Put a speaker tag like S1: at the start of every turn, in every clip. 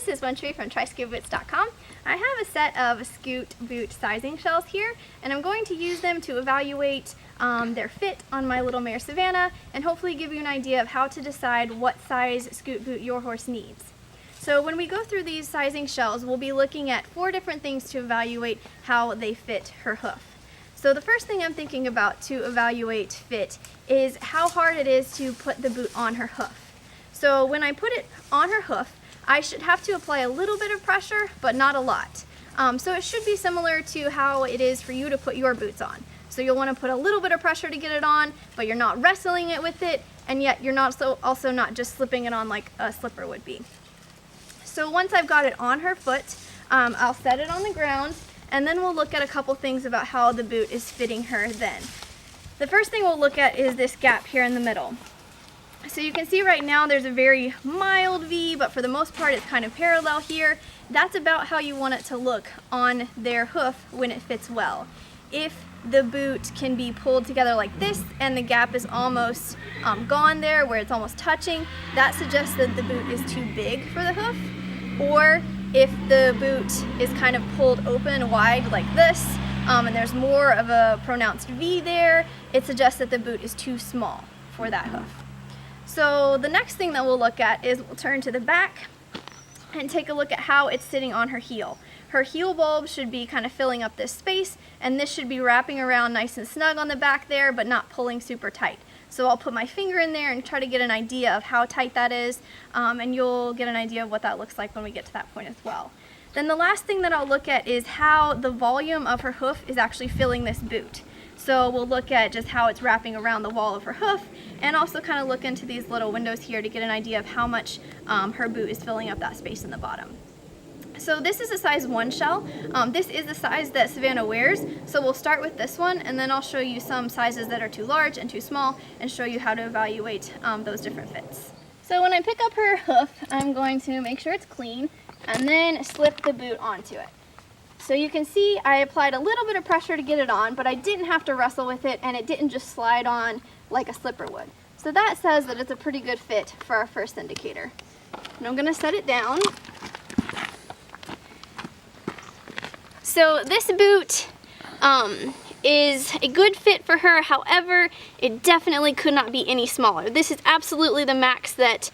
S1: this is One Tree from TryScootBoots.com. I have a set of Scoot boot sizing shells here, and I'm going to use them to evaluate their fit on my little mare Savannah, and hopefully give you an idea of how to decide what size Scoot boot your horse needs. So when we go through these sizing shells, we'll be looking at 4 different things to evaluate how they fit her hoof. So the first thing I'm thinking about to evaluate fit is how hard it is to put the boot on her hoof. So when I put it on her hoof, I should have to apply a little bit of pressure, but not a lot. So it should be similar to how it is for you to put your boots on. So you'll want to put a little bit of pressure to get it on, but you're not wrestling it with it, and yet you're not also not just slipping it on like a slipper would be. So once I've got it on her foot, I'll set it on the ground, and then we'll look at a couple things about how the boot is fitting her then. The first thing we'll look at is this gap here in the middle. So you can see right now there's a very mild V, but for the most part it's kind of parallel here. That's about how you want it to look on their hoof when it fits well. If the boot can be pulled together like this and the gap is almost gone there where it's almost touching, that suggests that the boot is too big for the hoof. Or if the boot is kind of pulled open wide like this, and there's more of a pronounced V there, it suggests that the boot is too small for that hoof. So the next thing that we'll look at is we'll turn to the back and take a look at how it's sitting on her heel. Her heel bulb should be kind of filling up this space, and this should be wrapping around nice and snug on the back there, but not pulling super tight. So I'll put my finger in there and try to get an idea of how tight that is, and you'll get an idea of what that looks like when we get to that point as well. Then the last thing that I'll look at is how the volume of her hoof is actually filling this boot. So we'll look at just how it's wrapping around the wall of her hoof, and also kind of look into these little windows here to get an idea of how much her boot is filling up that space in the bottom. So this is a size 1 shell. This is the size that Savannah wears, so we'll start with this one, and then I'll show you some sizes that are too large and too small, and show you how to evaluate those different fits. So when I pick up her hoof, I'm going to make sure it's clean, and then slip the boot onto it. So you can see I applied a little bit of pressure to get it on, but I didn't have to wrestle with it, and it didn't just slide on like a slipper would. So that says that it's a pretty good fit for our first indicator. And I'm gonna set it down. So this boot is a good fit for her. However, it definitely could not be any smaller. This is absolutely the max that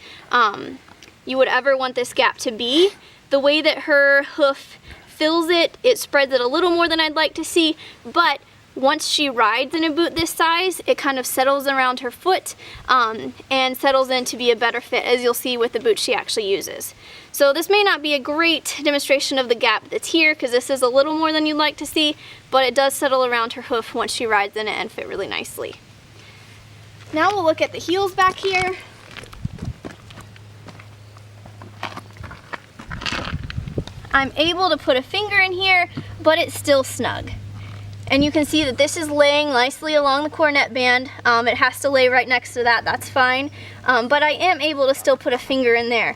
S1: you would ever want this gap to be. The way that her hoof fills it, it spreads it a little more than I'd like to see, but once she rides in a boot this size, it kind of settles around her foot and settles in to be a better fit, as you'll see with the boot she actually uses. So this may not be a great demonstration of the gap that's here, because this is a little more than you'd like to see, but it does settle around her hoof once she rides in it and fit really nicely. Now we'll look at the heels back here. I'm able to put a finger in here, but it's still snug. And you can see that this is laying nicely along the cornet band. It has to lay right next to that, that's fine. But I am able to still put a finger in there.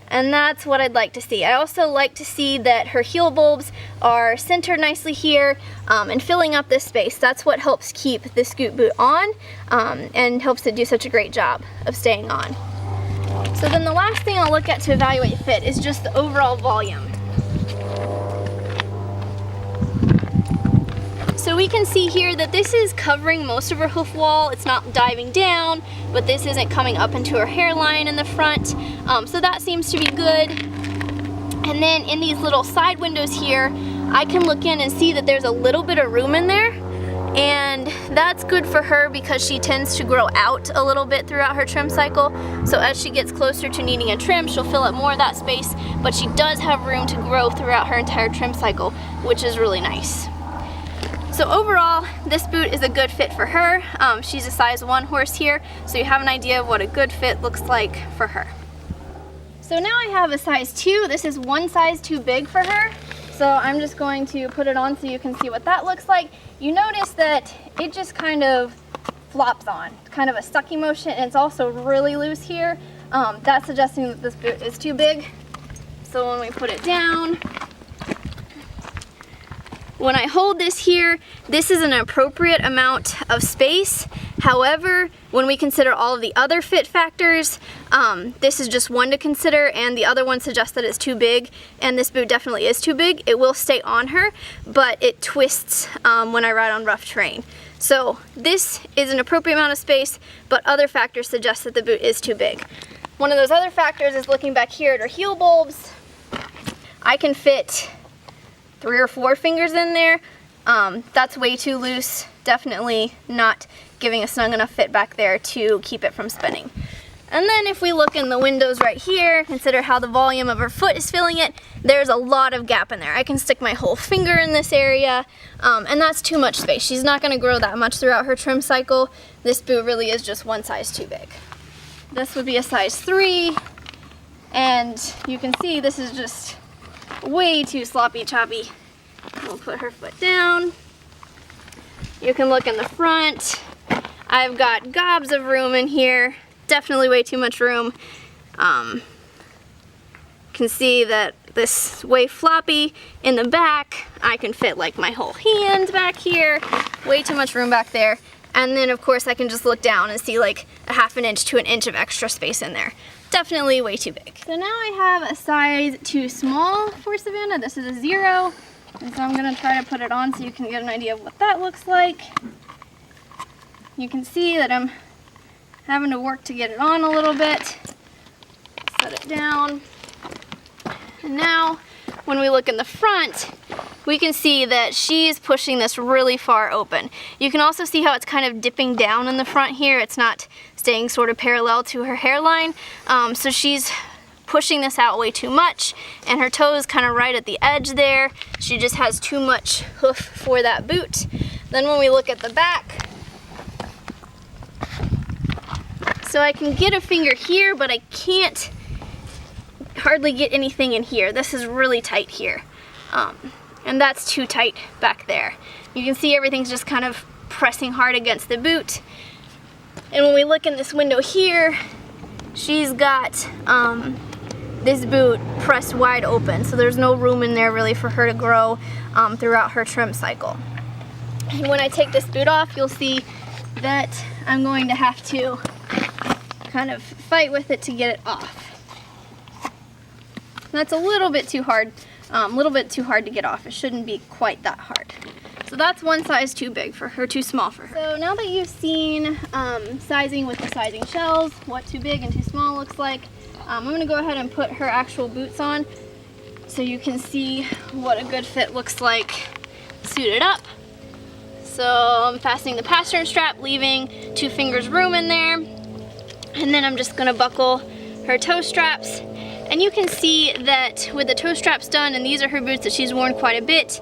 S1: And that's what I'd like to see. I also like to see that her heel bulbs are centered nicely here and filling up this space. That's what helps keep the Scoot boot on and helps it do such a great job of staying on. So then the last thing I'll look at to evaluate fit is just the overall volume. So we can see here that this is covering most of her hoof wall. It's not diving down, but this isn't coming up into her hairline in the front. So that seems to be good. And then in these little side windows here, I can look in and see that there's a little bit of room in there. And that's good for her because she tends to grow out a little bit throughout her trim cycle. So as she gets closer to needing a trim, she'll fill up more of that space, but she does have room to grow throughout her entire trim cycle, which is really nice. So overall, this boot is a good fit for her. She's a size 1 horse here, so you have an idea of what a good fit looks like for her. So now I have a size 2. This is one size too big for her. So I'm just going to put it on so you can see what that looks like. You notice that it just kind of flops on. It's kind of a sucky motion, and it's also really loose here. That's suggesting that this boot is too big. So when we put it down, when I hold this here, this is an appropriate amount of space However, when we consider all of the other fit factors, this is just one to consider, and the other one suggests that it's too big, and this boot definitely is too big. It will stay on her, but it twists when I ride on rough terrain. So this is an appropriate amount of space, but other factors suggest that the boot is too big. One of those other factors is looking back here at her heel bulbs. I can fit 3 or 4 fingers in there. That's way too loose. Definitely not giving a snug enough fit back there to keep it from spinning. And then if we look in the windows right here, consider how the volume of her foot is filling it, there's a lot of gap in there. I can stick my whole finger in this area, and that's too much space. She's not gonna grow that much throughout her trim cycle. This boot really is just one size too big. This would be a size 3, and you can see this is just way too sloppy choppy. We'll put her foot down. You can look in the front. I've got gobs of room in here. Definitely way too much room. Can see that this is way floppy. In the back, I can fit like my whole hand back here. Way too much room back there. And then of course I can just look down and see like a 1/2 inch to 1 inch of extra space in there. Definitely way too big. So now I have a size too small for Savannah. This is a 0. And so I'm gonna try to put it on so you can get an idea of what that looks like. You can see that I'm having to work to get it on a little bit. Set it down. And now, when we look in the front, we can see that she's pushing this really far open. You can also see how it's kind of dipping down in the front here. It's not staying sort of parallel to her hairline. So she's pushing this out way too much, and her toe is kind of right at the edge there. She just has too much hoof for that boot. Then when we look at the back, so I can get a finger here, but I can't hardly get anything in here. This is really tight here. And that's too tight back there. You can see everything's just kind of pressing hard against the boot. And when we look in this window here, she's got this boot pressed wide open, so there's no room in there really for her to grow throughout her trim cycle. And when I take this boot off, you'll see that I'm going to have to kind of fight with it to get it off. That's a little bit too hard, to get off. It shouldn't be quite that hard. So that's one size too big for her, too small for her. So now that you've seen sizing with the sizing shells, what too big and too small looks like, I'm gonna go ahead and put her actual boots on so you can see what a good fit looks like suited up. So I'm fastening the pastern strap, leaving 2 fingers room in there. And then I'm just gonna buckle her toe straps. And you can see that with the toe straps done, and these are her boots that she's worn quite a bit,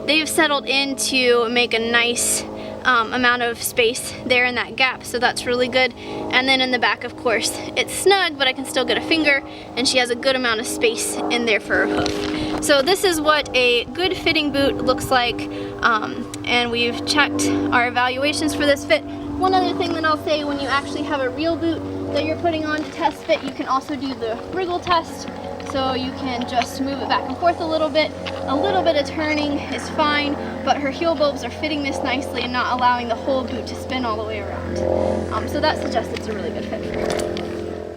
S1: they've settled in to make a nice amount of space there in that gap, so that's really good. And then in the back, of course, it's snug, but I can still get a finger, and she has a good amount of space in there for her hoof. So this is what a good fitting boot looks like, and we've checked our evaluations for this fit. One other thing that I'll say, when you actually have a real boot that you're putting on to test fit, you can also do the wriggle test. So you can just move it back and forth a little bit. A little bit of turning is fine, but her heel bulbs are fitting this nicely and not allowing the whole boot to spin all the way around. So that suggests it's a really good fit for her.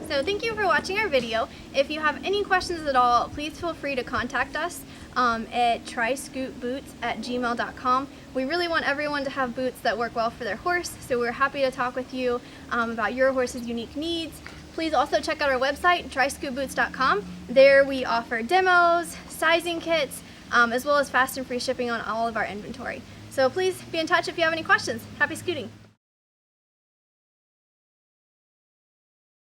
S1: So thank you for watching our video. If you have any questions at all, please feel free to contact us at tryscootboots@gmail.com. We really want everyone to have boots that work well for their horse, so we're happy to talk with you about your horse's unique needs. Please also check out our website, tryscootboots.com. There we offer demos, sizing kits, as well as fast and free shipping on all of our inventory. So please be in touch if you have any questions. Happy scooting!